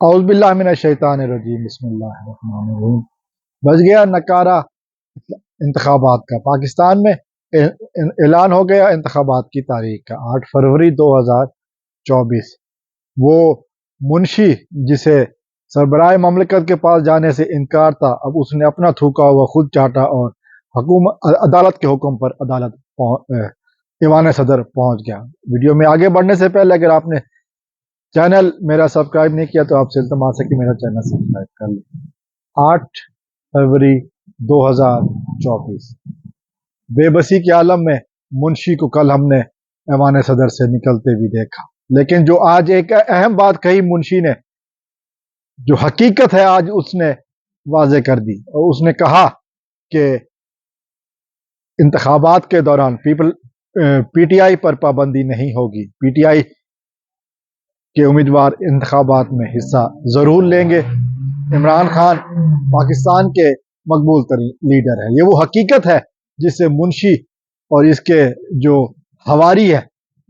اعوذ باللہ من الشیطان الرجیم، بسم اللہ الرحمن الرحیم۔ بچ گیا نکارہ انتخابات کا۔ پاکستان میں اعلان ہو گیا انتخابات کی تاریخ کا، 8 فروری 2024۔ وہ منشی جسے سربراہ مملکت کے پاس جانے سے انکار تھا، اب اس نے اپنا تھوکا ہوا خود چاٹا اور عدالت کے حکم پر ایوان صدر پہنچ گیا۔ ویڈیو میں آگے بڑھنے سے پہلے اگر آپ نے چینل میرا سبسکرائب نہیں کیا تو آپ سے التماس ہے کہ میرا چینل سبسکرائب کر لیں۔ 8 فروری 2024، بے بسی کے عالم میں منشی کو کل ہم نے ایوان صدر سے نکلتے بھی دیکھا، لیکن جو آج ایک اہم بات کہی منشی نے، جو حقیقت ہے آج اس نے واضح کر دی، اور اس نے کہا کہ انتخابات کے دوران پی ٹی آئی پر پابندی نہیں ہوگی، پی ٹی آئی کے امیدوار انتخابات میں حصہ ضرور لیں گے۔ عمران خان پاکستان کے مقبول ترین لیڈر ہے، یہ وہ حقیقت ہے جس سے منشی اور اس کے جو حواری ہے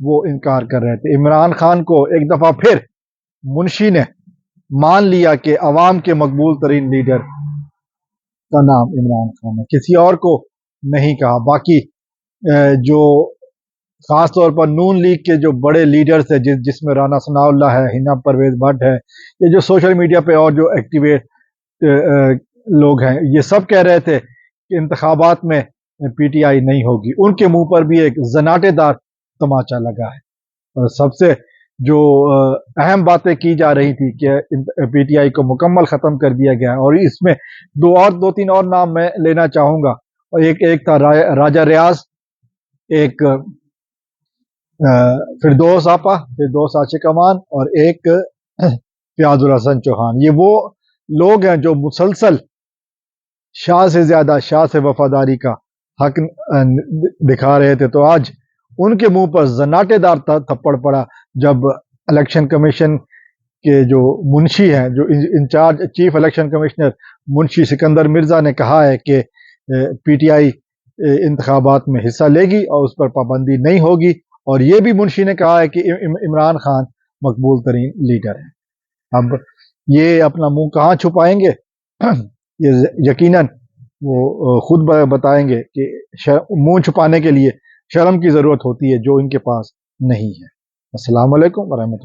وہ انکار کر رہے تھے۔ عمران خان کو ایک دفعہ پھر منشی نے مان لیا کہ عوام کے مقبول ترین لیڈر کا نام عمران خان ہے، کسی اور کو نہیں کہا۔ باقی جو خاص طور پر نون لیگ کے جو بڑے لیڈرز ہیں، جس میں رانا ثناء اللہ ہے، ہنا پرویز بٹ ہے، یہ جو سوشل میڈیا پہ اور جو ایکٹیویٹ لوگ ہیں، یہ سب کہہ رہے تھے کہ انتخابات میں پی ٹی آئی نہیں ہوگی۔ ان کے منہ پر بھی ایک زناٹے دار تماچا لگا ہے، اور سب سے جو اہم باتیں کی جا رہی تھی کہ پی ٹی آئی کو مکمل ختم کر دیا گیا ہے، اور اس میں دو تین اور نام میں لینا چاہوں گا، اور ایک تھا راجہ ریاض، ایک فردوس عاشق امان، اور ایک فیاض الحسن چوہان۔ یہ وہ لوگ ہیں جو مسلسل شاہ سے زیادہ شاہ سے وفاداری کا حق دکھا رہے تھے، تو آج ان کے منہ پر زناٹے دار تھپڑ پڑا جب الیکشن کمیشن کے جو منشی ہیں، جو انچارج چیف الیکشن کمشنر منشی سکندر مرزا نے کہا ہے کہ پی ٹی آئی انتخابات میں حصہ لے گی اور اس پر پابندی نہیں ہوگی، اور یہ بھی منشی نے کہا ہے کہ عمران خان مقبول ترین لیڈر ہے۔ اب یہ اپنا منہ کہاں چھپائیں گے؟ یہ یقیناً وہ خود بتائیں گے کہ منہ چھپانے کے لیے شرم کی ضرورت ہوتی ہے، جو ان کے پاس نہیں ہے۔ السلام علیکم ورحمۃ اللہ۔